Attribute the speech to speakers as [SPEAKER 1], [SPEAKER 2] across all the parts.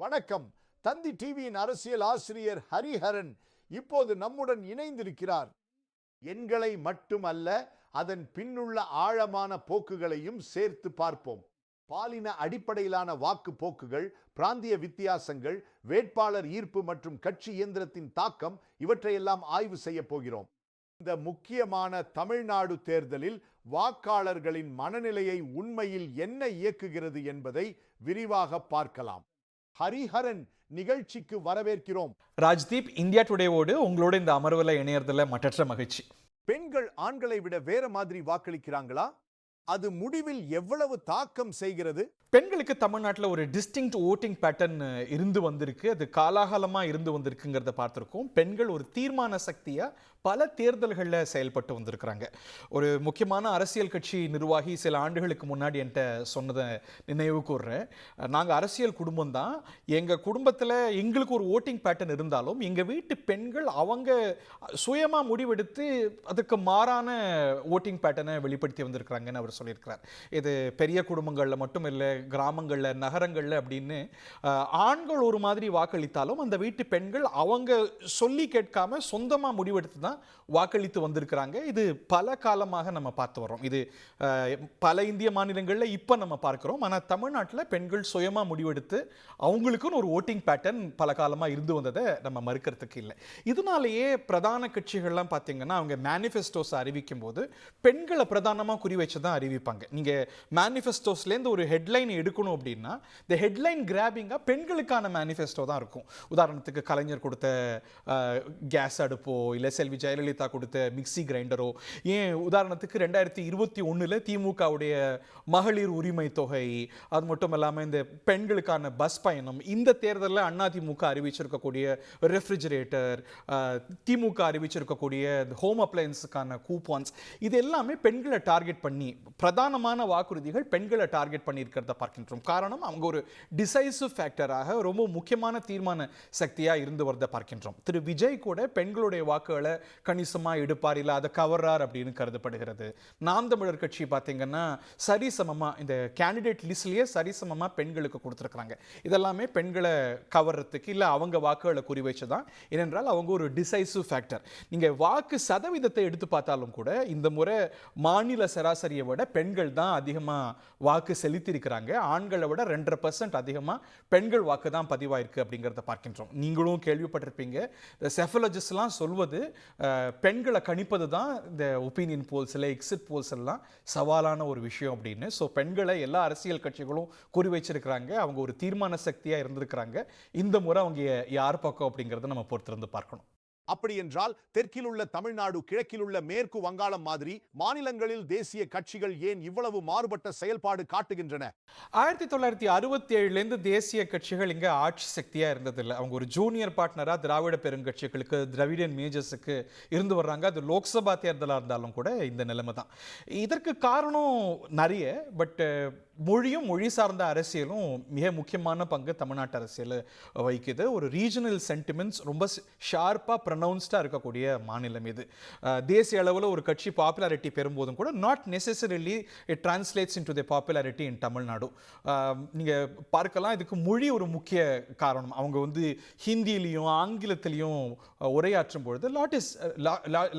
[SPEAKER 1] வணக்கம். தந்தி டிவியின் அரசியல் ஆசிரியர் ஹரிஹரன் இப்போது நம்முடன் இணைந்திருக்கிறார். எண்களை மட்டுமல்ல, அதன் பின்னுள்ள ஆழமான போக்குகளையும் சேர்த்து பார்ப்போம். பாலின அடிப்படையிலான வாக்கு போக்குகள், பிராந்திய வித்தியாசங்கள், வேட்பாளர் ஈர்ப்பு மற்றும் கட்சி இயந்திரத்தின் தாக்கம், இவற்றையெல்லாம் ஆய்வு செய்ய போகிறோம். இந்த முக்கியமான தமிழ்நாடு தேர்தலில் வாக்காளர்களின் மனநிலையை உண்மையில் என்ன இயக்குகிறது என்பதை விரிவாக பார்க்கலாம். ஹரிஹரன் நிகழ்ச்சிக்கு வரவேற்கிறோம்.
[SPEAKER 2] ராஜ்தீப், இந்தியா டுடேவோடு உங்களோட இந்த அமர்வில் இணையறதுல மற்றற்ற மகிழ்ச்சி.
[SPEAKER 1] பெண்கள் ஆண்களை விட வேற மாதிரி வாக்களிக்கிறாங்களா? அது முடிவில் எவ்வளவு தாக்கம் செய்கிறது?
[SPEAKER 2] பெண்களுக்கு தமிழ்நாட்டில் ஒரு டிஸ்டிங்க்ட் ஓட்டிங் பேட்டர்ன் இருந்து வந்திருக்கு. அது காலாகாலமாக இருந்து வந்திருக்குங்கிறத பார்த்துருக்கோம். பெண்கள் ஒரு தீர்மான சக்தியாக பல தேர்தல்களில் செயல்பட்டு வந்திருக்கிறாங்க. ஒரு முக்கியமான அரசியல் கட்சி நிர்வாகி சில ஆண்டுகளுக்கு முன்னாடி என்கிட்ட சொன்னதை நினைவு கூர்றேன். நாங்கள் அரசியல் குடும்பம் தான். எங்கள் குடும்பத்தில் எங்களுக்கு ஒரு ஓட்டிங் பேட்டர்ன் இருந்தாலும் எங்கள் வீட்டு பெண்கள் அவங்க சுயமாக முடிவெடுத்து அதுக்கு மாறான ஓட்டிங் பேட்டர்னை வெளிப்படுத்தி வந்திருக்கிறாங்கன்னு அவர் சொல்லியிருக்கிறார். இது பெரிய குடும்பங்களில் மட்டும் இல்லை, கிராமங்களில், நகரங்களில் அப்படின்னு ஆண்கள் ஒரு மாதிரி வாக்களித்தாலும் அந்த வீட்டு பெண்கள் அவங்க சொல்லி கேட்காம சொந்தமாக முடிவெடுத்து தான் வாக்களித்து வந்திருக்கிறாங்க. இது பல காலமாக நம்ம பார்த்து வரோம். இது பல இந்திய மாநிலங்களில் இப்போ நம்ம பார்க்கிறோம். ஆனால் தமிழ்நாட்டில் பெண்கள் சுயமாக முடிவெடுத்து அவங்களுக்குன்னு ஒரு ஓட்டிங் பேட்டர்ன் பல காலமாக இருந்து வந்ததை நம்ம மறுக்கிறதுக்கு இல்லை. இதனாலேயே பிரதான கட்சிகள்லாம் பார்த்தீங்கன்னா அவங்க மேனிஃபெஸ்டோஸ் அறிவிக்கும் போது பெண்களை பிரதானமாக குறி வச்சு தான் அறிவிப்பாங்க. நீங்கள் மேனிஃபெஸ்டோஸ்லேருந்து ஒரு ஹெட்லைன் எடுக்கணும் அப்படின்னா இந்த ஹெட்லைன் கிராபிங்காக பெண்களுக்கான மேனிஃபெஸ்டோ தான் இருக்கும். உதாரணத்துக்கு கலைஞர் கொடுத்த கேஸ் அடுப்போ, இல்லை செல்வி ஜெயலலிதா கொடுத்த மிக்சி கிரைண்டரோ, ஏன் உதாரணத்துக்கு 2021 திமுகவுடைய மகளிர் உரிமை தொகை, அது மட்டும் இல்லாமல் இந்த பெண்களுக்கான பஸ் பயணம், இந்த தேர்தலில் அதிமுக அறிவிச்சிருக்கக்கூடிய ரெஃப்ரிஜரேட்டர், திமுக அறிவிச்சிருக்கக்கூடிய ஹோம் அப்ளையன்ஸுக்கான கூப்பான்ஸ், இது எல்லாமே பெண்களை டார்கெட் பண்ணி பிரதானமான வாக்குறுதிகள் பெண்களை டார்கெட் பண்ணியிருக்கிறத பார்க்கின்றோம். காரணம், அவங்க ஒரு டிசைசிவ் ஃபேக்டராக ரொம்ப முக்கியமான தீர்மான சக்தியாக இருந்து வரதை பார்க்கின்றோம். திரு விஜய் கூட பெண்களுடைய வாக்குகளை கணிசமாக எடுப்பார், இல்லை அதை கவர்றார் அப்படின்னு கருதப்படுகிறது. நாம் தமிழர் கட்சி பார்த்தீங்கன்னா சரிசமமாக இந்த கேண்டிடேட் லிஸ்ட்லேயே சரிசமமாக பெண்களுக்கு கொடுத்துருக்குறாங்க. இதெல்லாமே பெண்களை கவர்றதுக்கு, இல்லை அவங்க வாக்குகளை குறி வச்சு தான். ஏனென்றால் அவங்க ஒரு டிசைசிவ் ஃபேக்டர். நீங்கள் வாக்கு சதவீதத்தை எடுத்து பார்த்தாலும் கூட இந்த முறை மாநில சராசரியை விட பெண்கள் தான் அதிகமாக வாக்கு செலுத்தியிருக்கிறாங்க. ஆண்களை விட 2.5% அதிகமாக பெண்கள் வாக்கு தான் பதிவாயிருக்கு அப்படிங்கிறத பார்க்கின்றோம். நீங்களும் கேள்விப்பட்டிருப்பீங்க, இந்த செஃபாலஜிஸ்ட்லாம் சொல்வது பெண்களை கணிப்பது தான் இந்த ஒப்பீனியன் போல்ஸில், எக்ஸிட் போல்ஸ் எல்லாம் சவாலான ஒரு விஷயம் அப்படின்னு. ஸோ பெண்களை எல்லா அரசியல் கட்சிகளும் குறி வச்சிருக்கிறாங்க. அவங்க ஒரு தீர்மான சக்தியாக இருந்திருக்கிறாங்க. இந்த முறை அவங்க யார் பக்கம் அப்படிங்கிறத நம்ம பொறுத்திருந்து பார்க்கணும்.
[SPEAKER 1] அப்படி என்றால் தெற்கில் உள்ள தமிழ்நாடு, கிழக்கில் உள்ள மேற்கு வங்காளம் மாதிரி மாநிலங்களில் தேசிய கட்சிகள் ஏன் இவ்வளவு மாறுபட்ட செயல்பாடு காட்டுகின்றன?
[SPEAKER 2] 1967 தேசிய கட்சிகள் இங்கே ஆட்சி சக்தியாக இருந்ததில்லை. அவங்க ஒரு ஜூனியர் பார்ட்னராக திராவிட பெருங்கட்சிகளுக்கு, திராவிடியன் மேஜர்ஸுக்கு இருந்து வர்றாங்க. அது லோக்சபா தேர்தலாக இருந்தாலும் கூட இந்த நிலைமை தான். இதற்கு காரணம் நிறைய, பட் மொழியும் மொழி சார்ந்த அரசியலும் மிக முக்கியமான பங்கு தமிழ்நாட்டு அரசியல் வகிக்குது. ஒரு ரீஜனல் சென்டிமெண்ட்ஸ் ரொம்ப ஷார்ப்பாக ப்ரொனவுன்ஸ்டாக இருக்கக்கூடிய மாநிலம் இது. தேசிய அளவில் ஒரு கட்சி பாப்புலாரிட்டி பெறும்போதும் கூட not necessarily it translates into the popularity in Tamil Nadu. நீங்கள் பார்க்கலாம், இதுக்கு மொழி ஒரு முக்கிய காரணம். அவங்க ஹிந்திலையும் ஆங்கிலத்திலையும் உரையாற்றும் பொழுது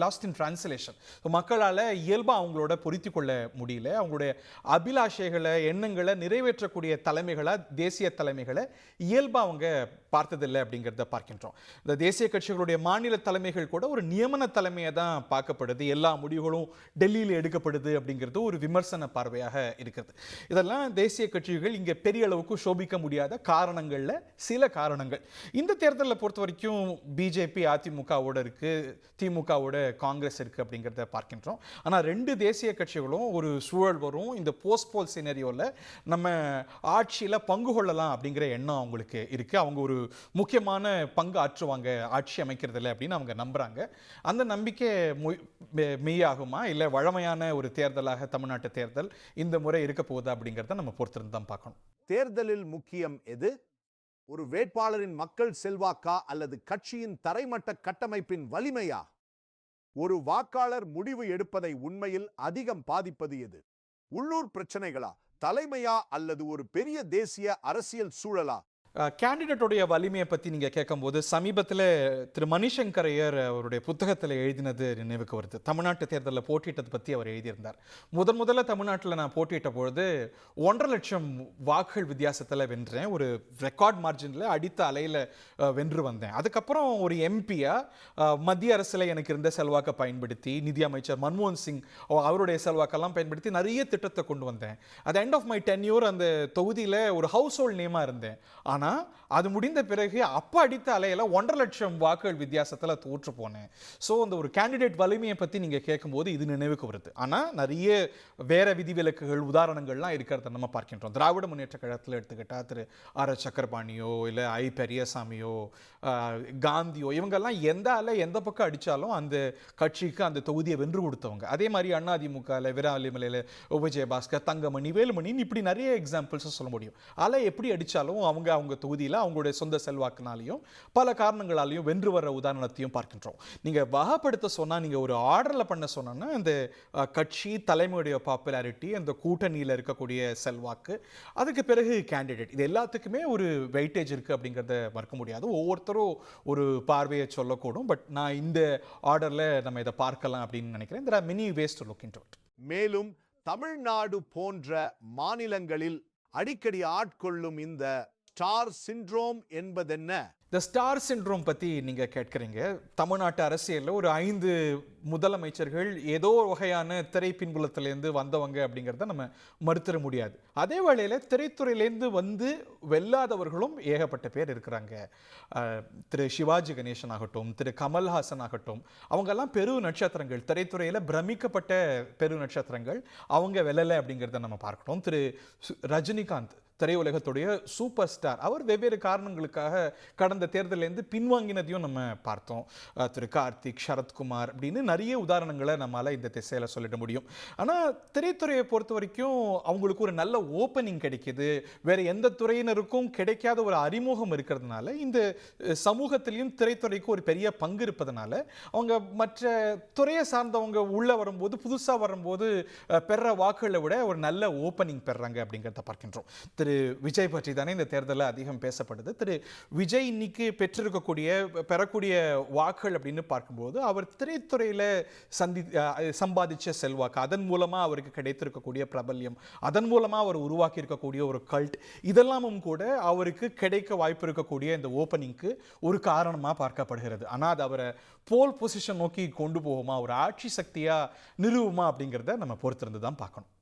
[SPEAKER 2] லாஸ்ட் இன் டிரான்ஸ்லேஷன். மக்களால் இயல்பாக அவங்களோட பொருத்தி கொள்ள முடியல. அவங்களுடைய அபிலாஷைகளை, எண்ணங்களை நிறைவேற்றக்கூடிய தலைமைகளை, தேசிய தலைமைகளை இயல்பா அவங்க பார்த்ததில்லை அப்படிங்கிறத பார்க்கின்றோம். இந்த தேசிய கட்சிகளுடைய மாநில தலைமைகள் கூட ஒரு நியமன தலைமையை தான் பார்க்கப்படுது. எல்லா முடிவுகளும் டெல்லியில் எடுக்கப்படுது அப்படிங்கிறது ஒரு விமர்சன பார்வையாக இருக்கிறது. இதெல்லாம் தேசிய கட்சிகள் இங்கே பெரிய அளவுக்கு சோபிக்க முடியாத காரணங்களில் சில காரணங்கள். இந்த தேர்தலில் பொறுத்த வரைக்கும் பிஜேபி அதிமுகவோட இருக்கு, திமுகவோட காங்கிரஸ் இருக்கு அப்படிங்கிறத பார்க்கின்றோம். ஆனால் ரெண்டு தேசிய கட்சிகளும் ஒரு சூழல் வரும், இந்த போஸ்ட் போல் சினரியோவில் நம்ம ஆட்சியில் பங்கு கொள்ளலாம் அப்படிங்கிற எண்ணம் அவங்களுக்கு இருக்கு. அவங்க ஒரு முக்கியமான பங்கு ஆற்றுவாங்க ஆட்சி அமைக்கிறதுல அப்படின்னு அவங்க நம்புறாங்க. அந்த நம்பிக்கை மெய்யாகுமா, இல்லை வழமையான ஒரு தேர்தலாக தமிழ்நாட்டு தேர்தல் இந்த முறை இருக்க போகுதா அப்படிங்கிறத நம்ம பொறுத்திருந்து தான் பார்க்கணும்.
[SPEAKER 1] தேர்தலில் முக்கியம் எது? ஒரு வேட்பாளரின் மக்கள் செல்வாக்கா அல்லது கட்சியின் தரைமட்ட கட்டமைப்பின் வலிமையா? ஒரு வாக்காளர் முடிவு எடுப்பதை உண்மையில் அதிகம் பாதிப்பது எது? உள்ளூர் பிரச்சனைகளா, தலைமையா அல்லது ஒரு பெரிய தேசிய அரசியல் சூழலா?
[SPEAKER 2] கேண்டிடேட்டோடைய வலிமையை பற்றி நீங்கள் கேட்கும்போது சமீபத்தில் திரு மணிசங்கர் ஐயர் அவருடைய புத்தகத்தில் எழுதினது நினைவுக்கு வருது. தமிழ்நாட்டு தேர்தலில் போட்டியிட்டதை பற்றி அவர் எழுதியிருந்தார். முதல்ல தமிழ்நாட்டில் நான் போட்டியிட்ட பொழுது 1.5 லட்சம் வாக்குகள் வித்தியாசத்தில் வென்றேன். ஒரு ரெக்கார்ட் மார்ஜினில் அடித்த அலையில் வென்று வந்தேன். அதுக்கப்புறம் ஒரு எம்பியாக மத்திய அரசில் எனக்கு இருந்த செல்வாக்கை பயன்படுத்தி நிதி அமைச்சர் மன்மோகன் சிங் அவருடைய செல்வாக்கெல்லாம் பயன்படுத்தி நிறைய திட்டத்தை கொண்டு வந்தேன். At end of my tenure அந்த தொகுதியில் ஒரு ஹவுஸ் ஹோல்ட் நேமாக இருந்தேன். ஆனால் அது முடிந்த பிறகு அப்போ அடித்த அலையில் 1.5 லட்சம் வாக்குகள் வித்தியாசத்தில் தோற்று போனேன். ஸோ அந்த ஒரு கேண்டிடேட் வலிமையை பற்றி நீங்கள் கேட்கும்போது இது நினைவுக்கு வருது. ஆனால் நிறைய வேற விதிவிலக்குகள் உதாரணங்கள்லாம் இருக்கிறத நம்ம பார்க்கின்றோம். திராவிட முன்னேற்ற கழகத்தில் எடுத்துக்கிட்டால் திரு ஆர் எஸ் சக்கரபாணியோ இல்லை ஐ பெரியசாமியோ காந்தியோ இவங்கெல்லாம் எந்த அலை எந்த பக்கம் அடித்தாலும் அந்த கட்சிக்கு அந்த தொகுதியை வென்று கொடுத்தவங்க. அதே மாதிரி அதிமுகவில் விராலிமலையில் விஜயபாஸ்கர், தங்கமணி, வேலுமணின்னு இப்படி நிறைய எக்ஸாம்பிள்ஸை சொல்ல முடியும். அலை எப்படி அடித்தாலும் அவங்க தொகுதியில் அவங்களுடைய சொந்த செல்வாக்குனாலையும் பல காரணங்களாலையும் வென்று வர உதாரணத்தையும் பார்க்கின்றோம். நீங்கள் வகைப்படுத்த சொன்னால், நீங்கள் ஒரு ஆர்டரில் பண்ண சொன்னோன்னா இந்த கட்சி தலைமையுடைய பாப்புலாரிட்டி, அந்த கூட்டணியில் இருக்கக்கூடிய செல்வாக்கு, அதுக்கு பிறகு கேண்டிடேட், இது எல்லாத்துக்குமே ஒரு வெயிட்டேஜ் இருக்குது அப்படிங்கிறத மறுக்க முடியாது. ஒவ்வொருத்தரும் ஒரு பார்வையை சொல்லக்கூடும். பட் நான் இந்த ஆர்டரில் நம்ம இதை பார்க்கலாம் அப்படின்னு நினைக்கிறேன். there are many ways to look into it.
[SPEAKER 1] மேலும் தமிழ்நாடு போன்ற மாநிலங்களில் அடிக்கடி ஆட்கொள்ளும் இந்த ஸ்டார் சிண்ட்ரோம் என்பதென்ன?
[SPEAKER 2] இந்த ஸ்டார் சிண்ட்ரோம் பற்றி நீங்கள் கேட்குறீங்க. தமிழ்நாட்டு அரசியலில் ஒரு 5 முதலமைச்சர்கள் ஏதோ வகையான திரை பின்புலத்திலேருந்து வந்தவங்க அப்படிங்கிறத நம்ம மறுத்திட முடியாது. அதே வேளையில் திரைத்துறையிலேருந்து வந்து வெல்லாதவர்களும் ஏகப்பட்ட பேர் இருக்கிறாங்க. திரு சிவாஜி கணேசன் ஆகட்டும், திரு கமல்ஹாசன் ஆகட்டும், அவங்கெல்லாம் பெரு நட்சத்திரங்கள், திரைத்துறையில் பிரமிக்கப்பட்ட பெரு நட்சத்திரங்கள். அவங்க வெல்லலை அப்படிங்கிறத நம்ம பார்க்கணும். திரு ரஜினிகாந்த் திரையுலகத்துடைய சூப்பர் ஸ்டார், அவர் வெவ்வேறு காரணங்களுக்காக கடந்த தேர்தலேருந்து பின்வாங்கினதையும் நம்ம பார்த்தோம். திரு கார்த்திக், சரத்குமார் அப்படின்னு நிறைய உதாரணங்களை நம்மளால் இந்த திசையில் சொல்லிட முடியும். ஆனால் திரைத்துறையை பொறுத்த வரைக்கும் அவங்களுக்கு ஒரு நல்ல ஓப்பனிங் கிடைக்கிது. வேறு எந்த துறையினருக்கும் கிடைக்காத ஒரு அறிமுகம் இருக்கிறதுனால, இந்த சமூகத்திலையும் திரைத்துறைக்கு ஒரு பெரிய பங்கு இருப்பதனால அவங்க மற்ற துறையை சார்ந்தவங்க உள்ளே வரும்போது, புதுசாக வரும்போது பெற வாக்குகளை விட ஒரு நல்ல ஓப்பனிங் பெறாங்க அப்படிங்கிறத பார்க்கின்றோம். திரு விஜய் பற்றி தானே இந்த தேர்தலில் அதிகம் பேசப்படுது. திரு விஜய் இன்னைக்கு பெறக்கூடிய வாக்குகள் அப்படின்னு பார்க்கும்போது, அவர் திரைத்துறையில் சம்பாதிச்ச செல்வாக்கு, அதன் மூலமாக அவருக்கு கிடைத்திருக்கக்கூடிய பிரபல்யம், அதன் மூலமாக அவர் உருவாக்கி இருக்கக்கூடிய ஒரு கல்ட், இதெல்லாமும் கூட அவருக்கு கிடைக்க வாய்ப்பு இருக்கக்கூடிய இந்த ஓப்பனிங்க்கு ஒரு காரணமாக பார்க்கப்படுகிறது. ஆனால் அது அவரை போல் பொசிஷன் நோக்கி கொண்டு போகுமா, ஒரு ஆட்சி சக்தியாக நிறுவுமா அப்படிங்கிறத நம்ம பொறுத்திருந்து தான் பார்க்கணும்.